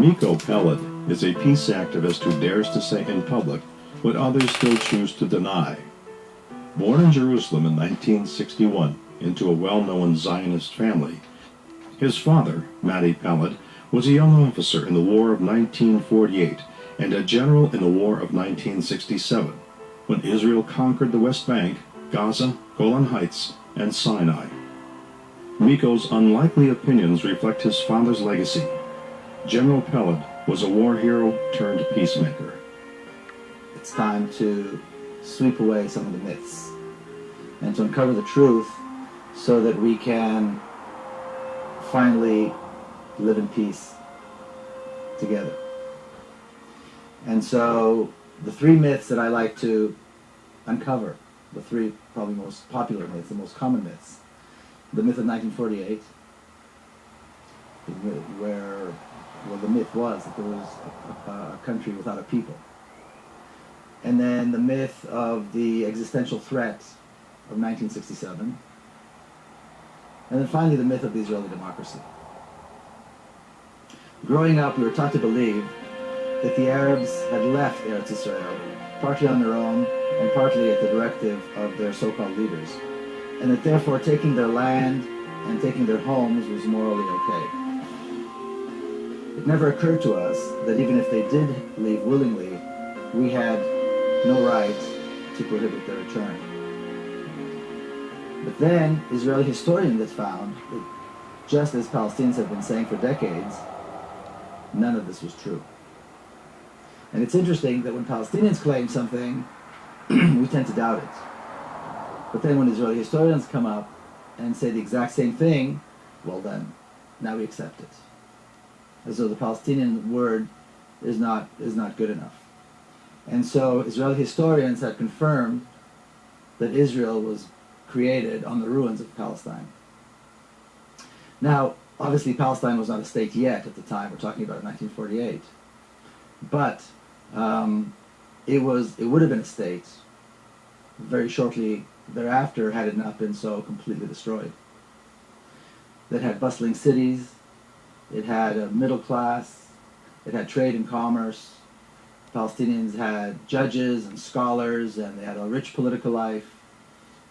Miko Peled is a peace activist who dares to say in public what others still choose to deny. Born in Jerusalem in 1961 into a well-known Zionist family, his father, Matti Peled, was a young officer in the War of 1948 and a general in the War of 1967, when Israel conquered the West Bank, Gaza, Golan Heights, and Sinai. Miko's unlikely opinions reflect his father's legacy. General Peled was a war hero turned peacemaker. It's time to sweep away some of the myths and to uncover the truth so that we can finally live in peace together. And so the three myths that I like to uncover, the three probably most popular myths, the most common myths. The myth of 1948, where the myth was that there was a country without a people. And then the myth of the existential threat of 1967. And then finally the myth of the Israeli democracy. Growing up, we were taught to believe that the Arabs had left Eretz Israel, partly on their own and partly at the directive of their so-called leaders, and that therefore taking their land and taking their homes was morally okay. It never occurred to us that even if they did leave willingly, we had no right to prohibit their return. But then Israeli historians have found that, just as Palestinians have been saying for decades, none of this was true. And it's interesting that when Palestinians claim something, we tend to doubt it. But then when Israeli historians come up and say the exact same thing, well then, now we accept it. As though the Palestinian word is not good enough. And so Israeli historians have confirmed that Israel was created on the ruins of Palestine. Now, obviously Palestine was not a state yet at the time, we're talking about 1948. But it would have been a state very shortly thereafter had it not been so completely destroyed. That had bustling cities, it had a middle class, it had trade and commerce. Palestinians had judges and scholars, and they had a rich political life,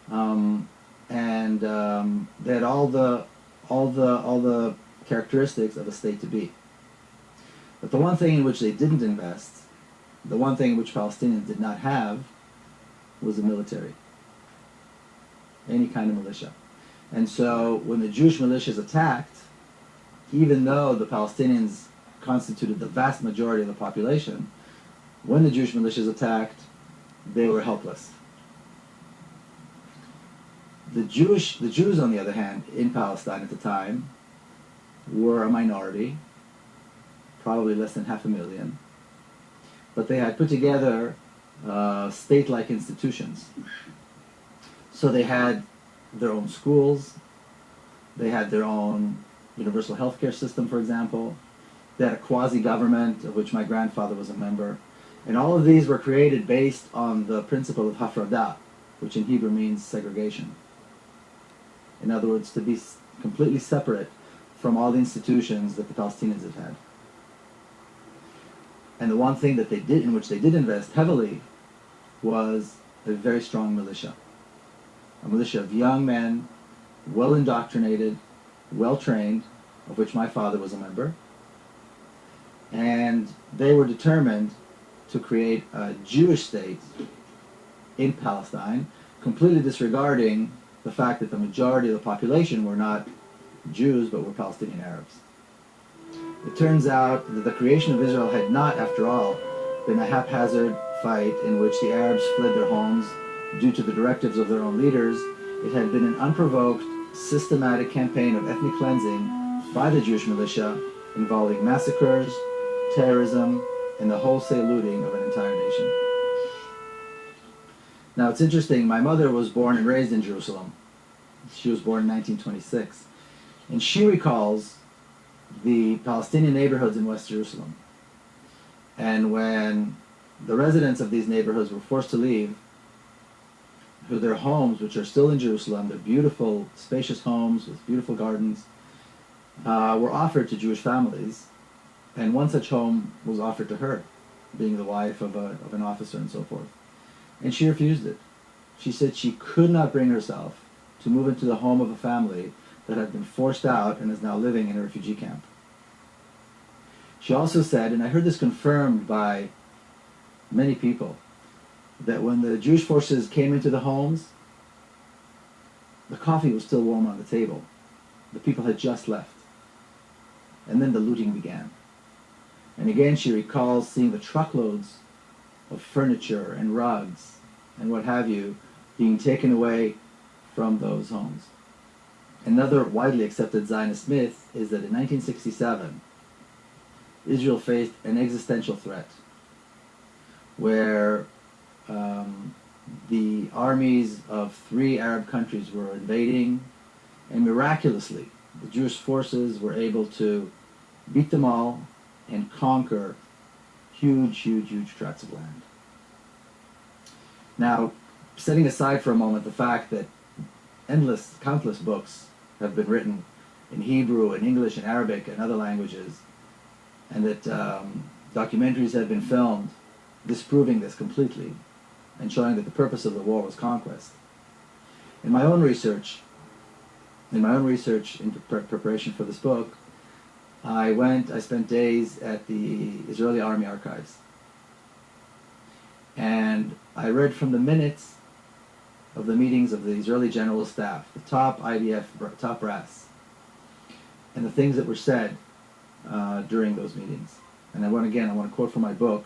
and they had all the characteristics of a state to be. But the one thing in which they didn't invest, the one thing in which Palestinians did not have, was the military. Any kind of militia. And so when the Jewish militias attacked, even though the Palestinians constituted the vast majority of the population, when the Jewish militias attacked, they were helpless. The Jews, on the other hand, in Palestine at the time, were a minority, probably less than 500,000, but they had put together state-like institutions. So they had their own schools, they had their own universal healthcare system, for example, they had a quasi-government of which my grandfather was a member, and all of these were created based on the principle of hafradah, which in Hebrew means segregation. In other words, to be completely separate from all the institutions that the Palestinians had had. And the one thing that they did, in which they did invest heavily, was a very strong militia. A militia of young men, well indoctrinated, well trained, of which my father was a member. And they were determined to create a Jewish state in Palestine, completely disregarding the fact that the majority of the population were not Jews, but were Palestinian Arabs. It turns out that the creation of Israel had not, after all, been a haphazard fight in which the Arabs fled their homes due to the directives of their own leaders. It had been an unprovoked, systematic campaign of ethnic cleansing by the Jewish militia involving massacres, terrorism, and the wholesale looting of an entire nation. Now it's interesting, my mother was born and raised in Jerusalem. She was born in 1926. And she recalls the Palestinian neighborhoods in West Jerusalem. And when the residents of these neighborhoods were forced to leave their homes, which are still in Jerusalem, they're beautiful, spacious homes with beautiful gardens, were offered to Jewish families. And one such home was offered to her, being the wife of an officer and so forth. And she refused it. She said she could not bring herself to move into the home of a family that had been forced out and is now living in a refugee camp. She also said, and I heard this confirmed by many people, that when the Jewish forces came into the homes, the coffee was still warm on the table. The people had just left. And then the looting began. And again she recalls seeing the truckloads of furniture and rugs and what have you being taken away from those homes. Another widely accepted Zionist myth is that in 1967, Israel faced an existential threat where the armies of 3 Arab countries were invading, and miraculously the Jewish forces were able to beat them all and conquer huge tracts of land. Now, setting aside for a moment the fact that countless books have been written in Hebrew and English and Arabic and other languages, and that documentaries have been filmed disproving this completely and showing that the purpose of the war was conquest. In my own research in preparation for this book, I spent days at the Israeli Army Archives. And I read from the minutes of the meetings of the Israeli General Staff, the top IDF, top brass, and the things that were said during those meetings. And I want to quote from my book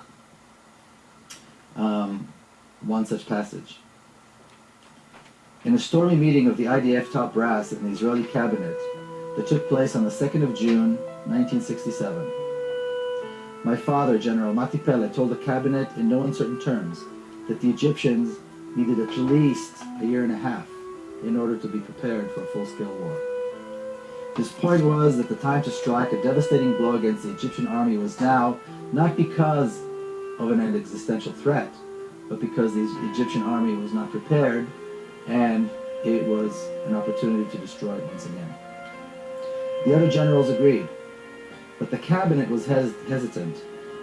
one such passage. In a stormy meeting of the IDF top brass in the Israeli cabinet that took place on the 2nd of June, 1967, my father, General Mati Pele, told the cabinet in no uncertain terms that the Egyptians needed at least a year and a half in order to be prepared for a full-scale war. His point was that the time to strike a devastating blow against the Egyptian army was now, not because of an existential threat, but because the Egyptian army was not prepared, and it was an opportunity to destroy it once again. The other generals agreed, but the cabinet was hesitant.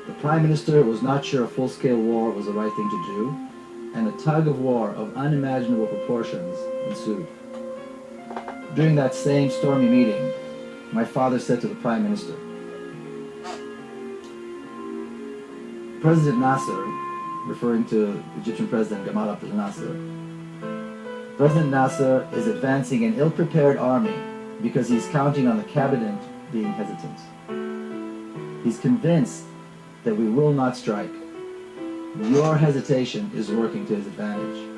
The prime minister was not sure a full-scale war was the right thing to do, and a tug of war of unimaginable proportions ensued. During that same stormy meeting, my father said to the prime minister, President Nasser, referring to Egyptian President Gamal Abdel Nasser, President Nasser is advancing an ill-prepared army because he's counting on the cabinet being hesitant. He's convinced that we will not strike. Your hesitation is working to his advantage.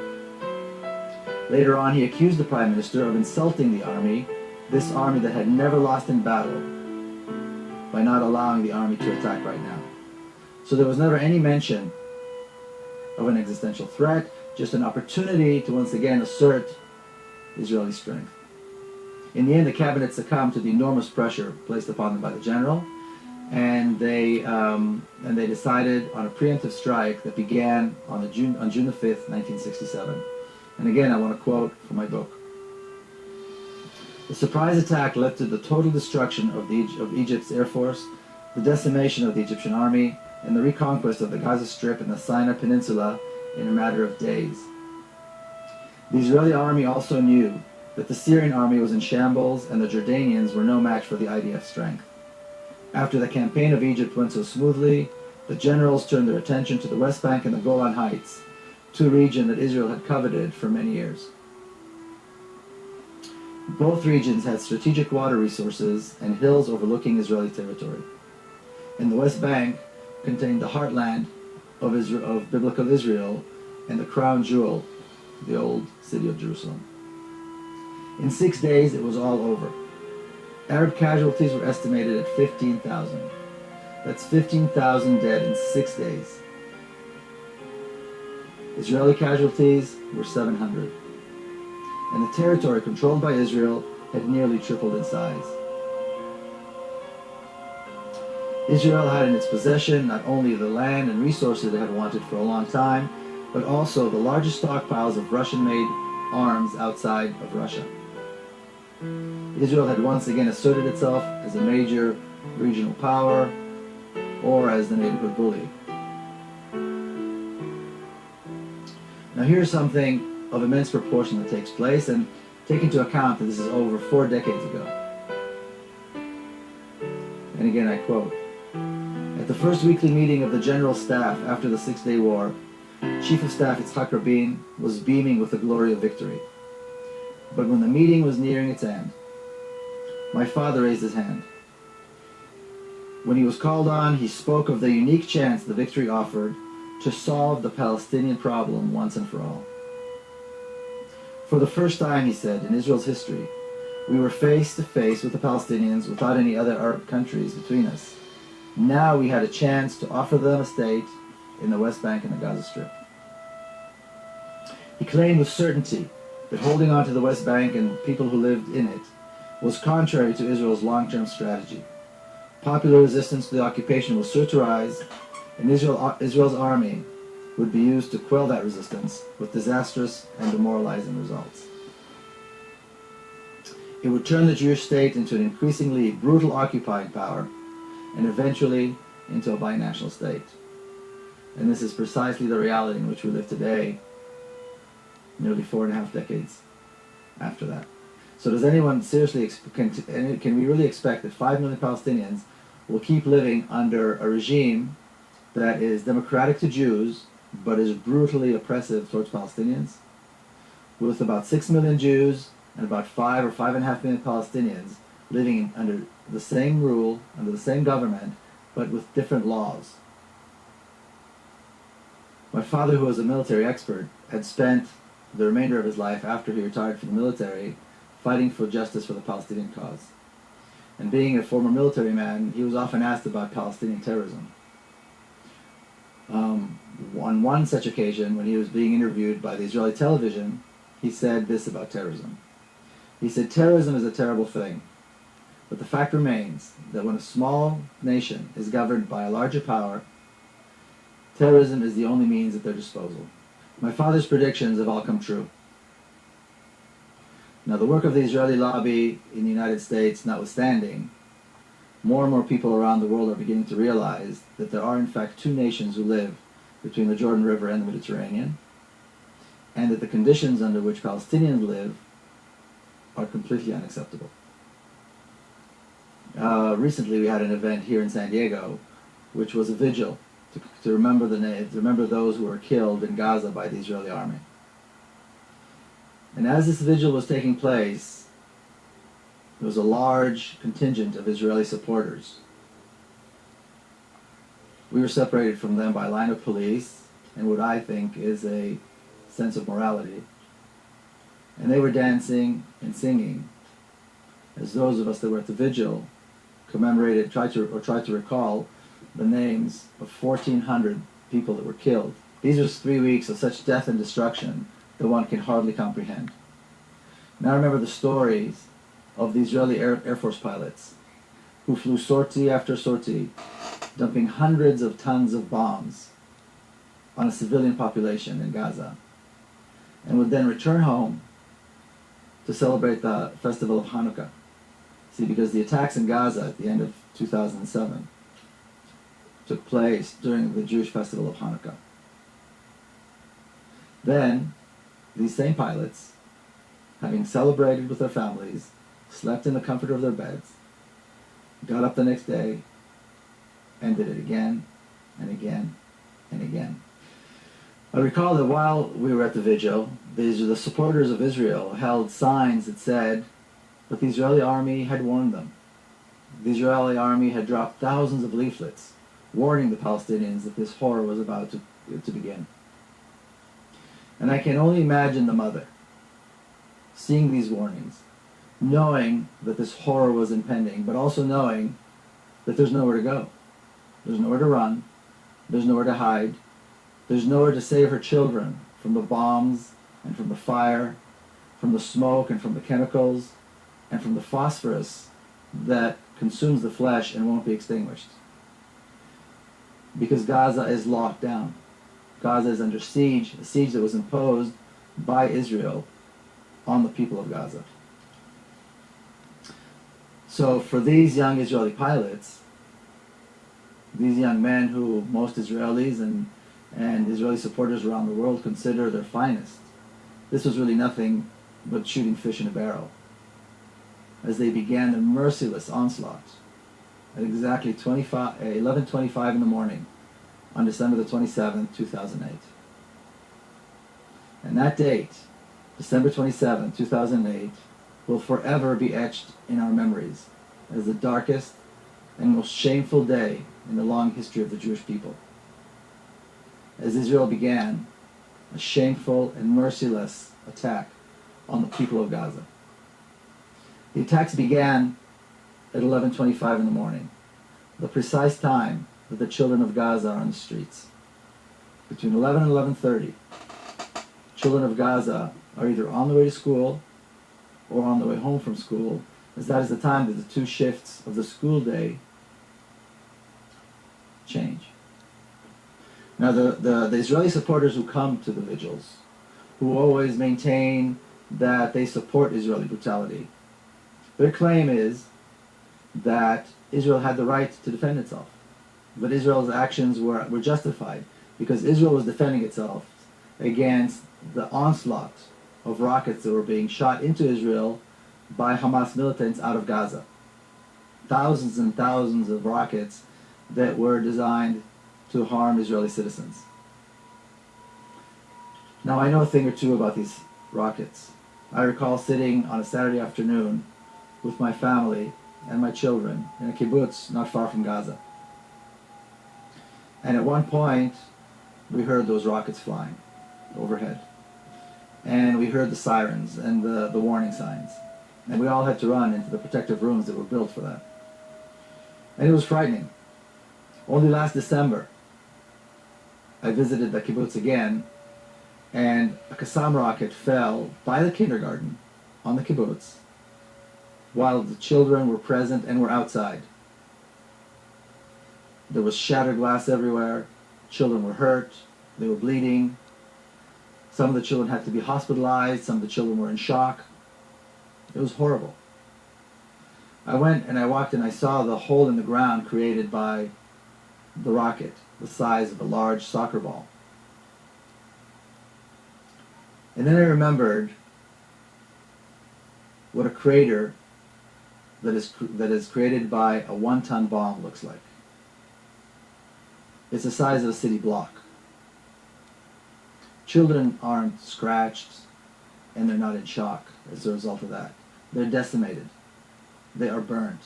Later on, he accused the Prime Minister of insulting the army, this army that had never lost in battle, by not allowing the army to attack right now. So there was never any mention of an existential threat, just an opportunity to once again assert Israeli strength. In the end, the cabinet succumbed to the enormous pressure placed upon them by the general, and they decided on a preemptive strike that began on June the 5th, 1967. And again, I want to quote from my book. The surprise attack led to the total destruction of Egypt's air force, the decimation of the Egyptian army, and the reconquest of the Gaza Strip and the Sinai Peninsula in a matter of days. The Israeli army also knew that the Syrian army was in shambles and the Jordanians were no match for the IDF strength. After the campaign of Egypt went so smoothly, the generals turned their attention to the West Bank and the Golan Heights, two regions that Israel had coveted for many years. Both regions had strategic water resources and hills overlooking Israeli territory. And the West Bank contained the heartland of biblical Israel and the crown jewel, the old city of Jerusalem. In 6 days, it was all over. Arab casualties were estimated at 15,000. That's 15,000 dead in 6 days. Israeli casualties were 700. And the territory controlled by Israel had nearly tripled in size. Israel had in its possession not only the land and resources it had wanted for a long time, but also the largest stockpiles of Russian-made arms outside of Russia. Israel had once again asserted itself as a major regional power, or as the neighborhood bully. Now here's something of immense proportion that takes place, and take into account that this is over 4 decades ago. And again I quote, "At the first weekly meeting of the General Staff after the Six-Day War, Chief of Staff Yitzhak Rabin was beaming with the glory of victory. But when the meeting was nearing its end, my father raised his hand. When he was called on, he spoke of the unique chance the victory offered to solve the Palestinian problem once and for all. For the first time, he said, in Israel's history, we were face to face with the Palestinians without any other Arab countries between us. Now we had a chance to offer them a state in the West Bank and the Gaza Strip." He claimed with certainty that holding on to the West Bank and people who lived in it was contrary to Israel's long-term strategy. Popular resistance to the occupation was sure to rise, and Israel's army would be used to quell that resistance with disastrous and demoralizing results. It would turn the Jewish state into an increasingly brutal occupying power, and eventually into a binational state. And this is precisely the reality in which we live today, nearly 4.5 decades after that. So does anyone seriously, can we really expect that 5 million Palestinians will keep living under a regime that is democratic to Jews, but is brutally oppressive towards Palestinians? With about 6 million Jews and about 5 or 5.5 million Palestinians living under the same rule, under the same government, but with different laws. My father, who was a military expert, had spent the remainder of his life after he retired from the military fighting for justice for the Palestinian cause. And being a former military man, he was often asked about Palestinian terrorism. On one such occasion, when he was being interviewed by the Israeli television, he said this about terrorism. He said, "Terrorism is a terrible thing, but the fact remains that when a small nation is governed by a larger power, terrorism is the only means at their disposal." My father's predictions have all come true. Now, the work of the Israeli lobby in the United States notwithstanding, more and more people around the world are beginning to realize that there are in fact 2 nations who live between the Jordan River and the Mediterranean, and that the conditions under which Palestinians live are completely unacceptable. Recently we had an event here in San Diego, which was a vigil to remember those who were killed in Gaza by the Israeli army. And as this vigil was taking place, there was a large contingent of Israeli supporters. We were separated from them by a line of police and what I think is a sense of morality. And they were dancing and singing as those of us that were at the vigil tried to recall the names of 1,400 people that were killed. These are 3 weeks of such death and destruction that one can hardly comprehend. Now I remember the stories of the Israeli Air Force pilots who flew sortie after sortie, dumping hundreds of tons of bombs on a civilian population in Gaza, and would then return home to celebrate the festival of Hanukkah. See, because the attacks in Gaza at the end of 2007 took place during the Jewish festival of Hanukkah. Then, these same pilots, having celebrated with their families, slept in the comfort of their beds, got up the next day, and did it again, and again, and again. I recall that while we were at the vigil, the supporters of Israel held signs that said that the Israeli army had warned them. The Israeli army had dropped thousands of leaflets warning the Palestinians that this horror was about to begin. And I can only imagine the mother seeing these warnings, knowing that this horror was impending, but also knowing that there's nowhere to go. There's nowhere to run. There's nowhere to hide. There's nowhere to save her children from the bombs and from the fire, from the smoke and from the chemicals, and from the phosphorus that consumes the flesh and won't be extinguished. Because Gaza is locked down. Gaza is under siege, a siege that was imposed by Israel on the people of Gaza. So for these young Israeli pilots, These young men who most Israelis and Israeli supporters around the world consider their finest. This was really nothing but shooting fish in a barrel as they began their merciless onslaught at exactly 11:25 in the morning on December the 27th, 2008. And that date, December 27, 2008, will forever be etched in our memories as the darkest and most shameful day in the long history of the Jewish people. As Israel began a shameful and merciless attack on the people of Gaza. The attacks began at 11:25 in the morning, the precise time that the children of Gaza are on the streets. Between 11 and 11:30, children of Gaza are either on the way to school or on the way home from school, as that is the time that the two shifts of the school day change. Now, the Israeli supporters who come to the vigils, who always maintain that they support Israeli brutality, their claim is that Israel had the right to defend itself, but Israel's actions were justified because Israel was defending itself against the onslaught of rockets that were being shot into Israel by Hamas militants out of Gaza. Thousands and thousands of rockets that were designed to harm Israeli citizens. Now, I know a thing or two about these rockets. I recall sitting on a Saturday afternoon with my family and my children in a kibbutz not far from Gaza. And at one point, we heard those rockets flying overhead. And we heard the sirens and the warning signs. And we all had to run into the protective rooms that were built for that. And it was frightening. Only last December, I visited the kibbutz again, and a Qassam rocket fell by the kindergarten on the kibbutz while the children were present and were outside. There was shattered glass everywhere. Children were hurt. They were bleeding. Some of the children had to be hospitalized. Some of the children were in shock. It was horrible. I went and I walked and I saw the hole in the ground created by the rocket, the size of a large soccer ball. And then I remembered what a crater that is created by a 1-ton bomb looks like. It's the size of a city block. Children aren't scratched and they're not in shock as a result of that. They're decimated. They are burnt.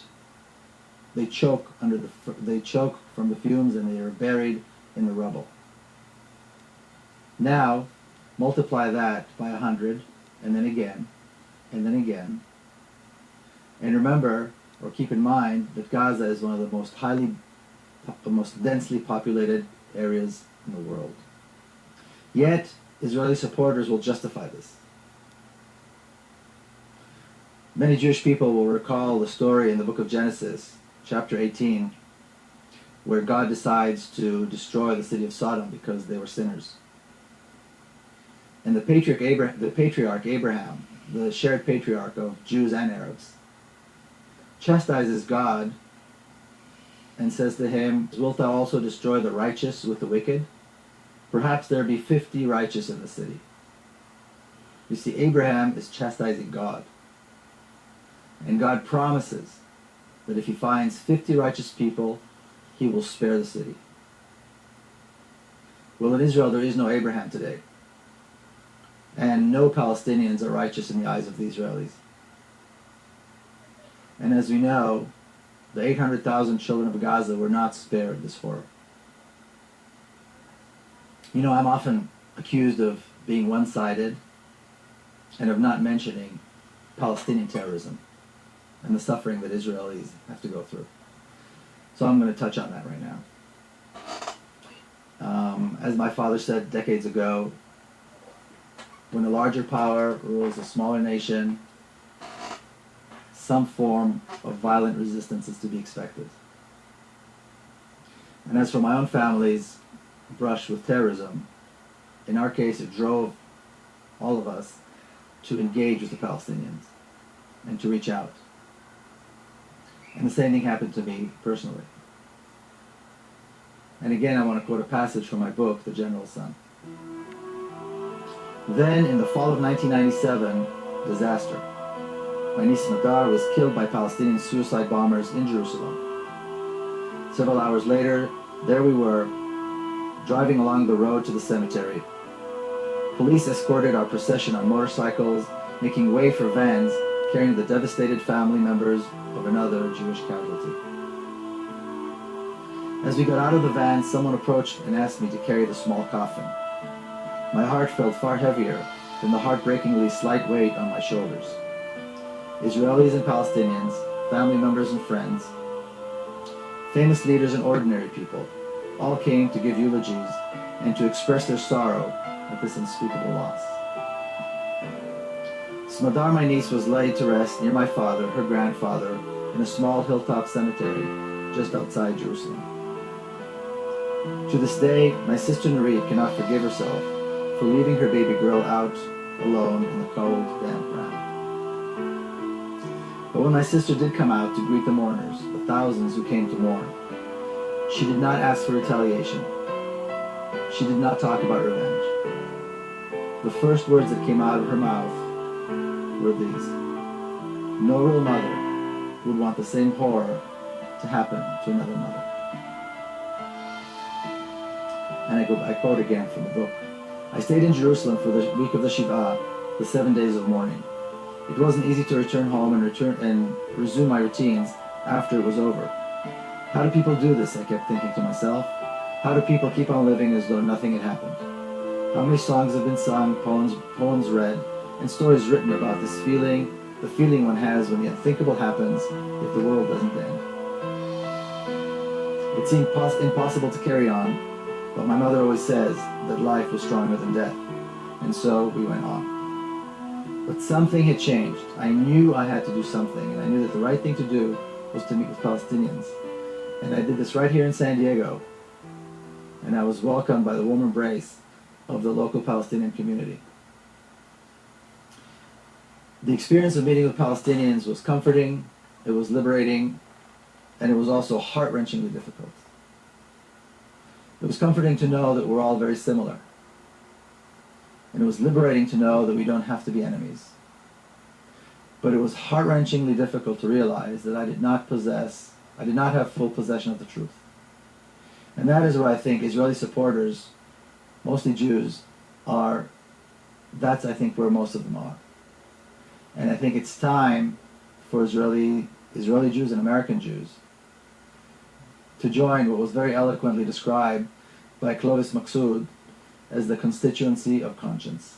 They choke from the fumes and they are buried in the rubble. Now, multiply that by 100, and then again, and then again. And remember, or keep in mind, that Gaza is one of the most densely populated areas in the world. Yet, Israeli supporters will justify this. Many Jewish people will recall the story in the book of Genesis, chapter 18, where God decides to destroy the city of Sodom because they were sinners. And the patriarch Abraham, the shared patriarch of Jews and Arabs, chastises God and says to him, "Wilt thou also destroy the righteous with the wicked? Perhaps there be 50 righteous in the city." You see, Abraham is chastising God. And God promises that if he finds 50 righteous people, he will spare the city. Well, in Israel, there is no Abraham today. And no Palestinians are righteous in the eyes of the Israelis. And as we know, the 800,000 children of Gaza were not spared this horror. You know, I'm often accused of being one-sided and of not mentioning Palestinian terrorism and the suffering that Israelis have to go through. So I'm going to touch on that right now. As my father said decades ago, when a larger power rules a smaller nation, some form of violent resistance is to be expected. And as for my own family's brush with terrorism, in our case it drove all of us to engage with the Palestinians and to reach out. And the same thing happened to me personally. And again, I want to quote a passage from my book, The General's Son. Then, in the fall of 1997, disaster. My niece Madar was killed by Palestinian suicide bombers in Jerusalem. Several hours later, there we were, driving along the road to the cemetery. Police escorted our procession on motorcycles, making way for vans carrying the devastated family members of another Jewish casualty. As we got out of the van, someone approached and asked me to carry the small coffin. My heart felt far heavier than the heartbreakingly slight weight on my shoulders. Israelis and Palestinians, family members and friends, famous leaders and ordinary people, all came to give eulogies and to express their sorrow at this unspeakable loss. Smadar, my niece, was laid to rest near my father, her grandfather, in a small hilltop cemetery just outside Jerusalem. To this day, my sister Nurit cannot forgive herself for leaving her baby girl out alone in the cold, damp ground. But when my sister did come out to greet the mourners, the thousands who came to mourn, she did not ask for retaliation. She did not talk about revenge. The first words that came out of her mouth were these: no real mother would want the same horror to happen to another mother. And I quote again from the book. I stayed in Jerusalem for the week of the Shiva, the 7 days of mourning. It wasn't easy to return home and resume my routines after it was over. How do people do this? I kept thinking to myself. How do people keep on living as though nothing had happened? How many songs have been sung, poems read, and stories written about this feeling, the feeling one has when the unthinkable happens if the world doesn't end? It seemed impossible to carry on, but my mother always says that life was stronger than death, and so we went on. But something had changed. I knew I had to do something, and I knew that the right thing to do was to meet with Palestinians. And I did this right here in San Diego, and I was welcomed by the warm embrace of the local Palestinian community. The experience of meeting with Palestinians was comforting, it was liberating, and it was also heart-wrenchingly difficult. It was comforting to know that we're all very similar. And it was liberating to know that we don't have to be enemies. But it was heart-wrenchingly difficult to realize that I did not have full possession of the truth. And that is where I think Israeli supporters, mostly Jews, that's I think where most of them are. And I think it's time for Israeli Jews and American Jews to join what was very eloquently described by Clovis Maksoud as the constituency of conscience.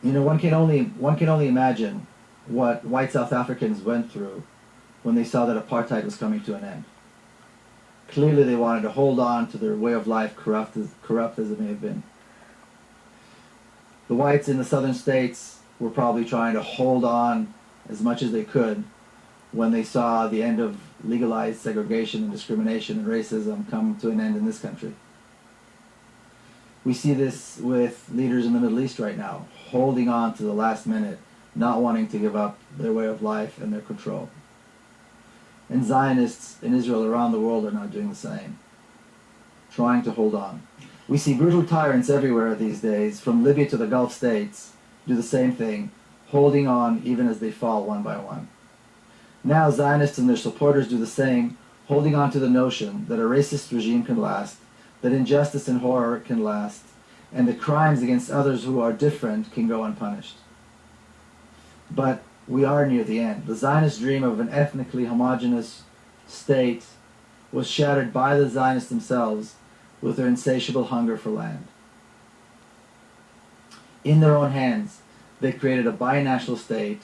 You know, one can only imagine what white South Africans went through when they saw that apartheid was coming to an end. Clearly they wanted to hold on to their way of life, corrupt as it may have been. The whites in the southern states were probably trying to hold on as much as they could when they saw the end of legalized segregation and discrimination and racism come to an end in this country. We see this with leaders in the Middle East right now, holding on to the last minute, not wanting to give up their way of life and their control. And Zionists in Israel around the world are now doing the same, trying to hold on. We see brutal tyrants everywhere these days, from Libya to the Gulf states, do the same thing, holding on even as they fall one by one. Now Zionists and their supporters do the same, holding on to the notion that a racist regime can last, that injustice and horror can last, and that crimes against others who are different can go unpunished. But we are near the end. The Zionist dream of an ethnically homogeneous state was shattered by the Zionists themselves with their insatiable hunger for land. In their own hands, they created a binational state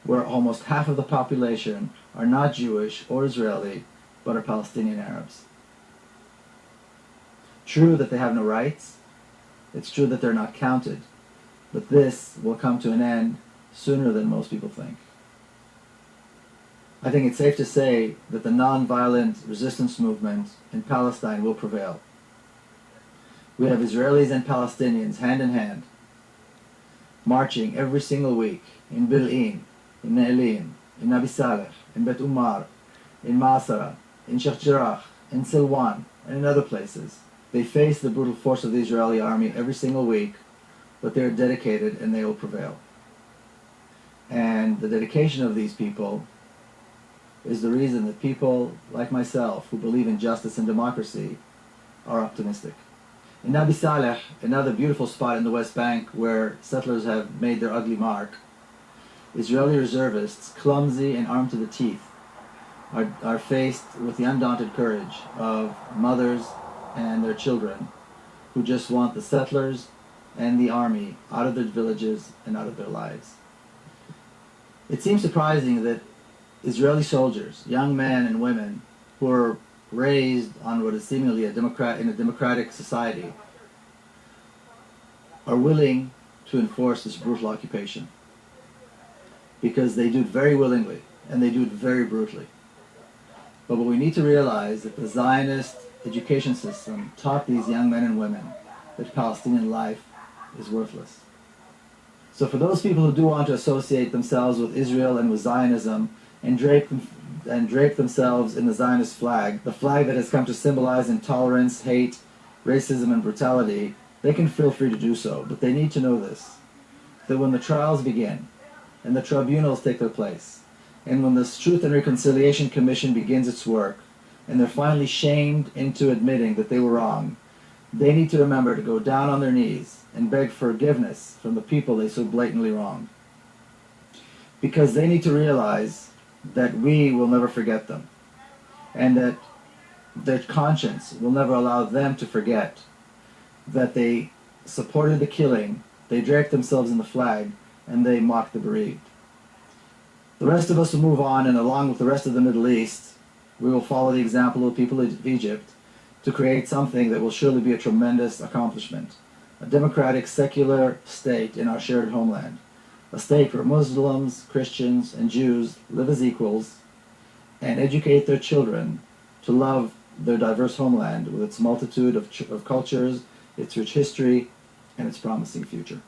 where almost half of the population are not Jewish or Israeli, but are Palestinian Arabs. True that they have no rights, it's true that they're not counted, but this will come to an end sooner than most people think. I think it's safe to say that the non-violent resistance movement in Palestine will prevail. We have Israelis and Palestinians hand in hand, marching every single week in Bil'in, in Ne'elin, in Nabi Saleh, in Bet Umar, in Masara, in Sheikh Jarrah, in Silwan, and in other places. They face the brutal force of the Israeli army every single week, but they are dedicated and they will prevail. And the dedication of these people is the reason that people like myself, who believe in justice and democracy, are optimistic. In Nabi Saleh, another beautiful spot in the West Bank where settlers have made their ugly mark, Israeli reservists, clumsy and armed to the teeth, are faced with the undaunted courage of mothers and their children who just want the settlers and the army out of their villages and out of their lives. It seems surprising that Israeli soldiers, young men and women who are raised on what is seemingly in a democratic society, are willing to enforce this brutal occupation, because they do it very willingly and they do it very brutally. But what we need to realize that the Zionist education system taught these young men and women that Palestinian life is worthless. So for those people who do want to associate themselves with Israel and with Zionism and drape themselves in the Zionist flag, the flag that has come to symbolize intolerance, hate, racism, and brutality, they can feel free to do so. But they need to know this, that when the trials begin and the tribunals take their place, and when the Truth and Reconciliation Commission begins its work, and they're finally shamed into admitting that they were wrong, they need to remember to go down on their knees and beg forgiveness from the people they so blatantly wronged. Because they need to realize that we will never forget them, and that their conscience will never allow them to forget that they supported the killing, they draped themselves in the flag, and they mocked the bereaved. The rest of us will move on, and along with the rest of the Middle East, we will follow the example of the people of Egypt to create something that will surely be a tremendous accomplishment. A democratic, secular state in our shared homeland. A state where Muslims, Christians, and Jews live as equals and educate their children to love their diverse homeland with its multitude of cultures, its rich history, and its promising future.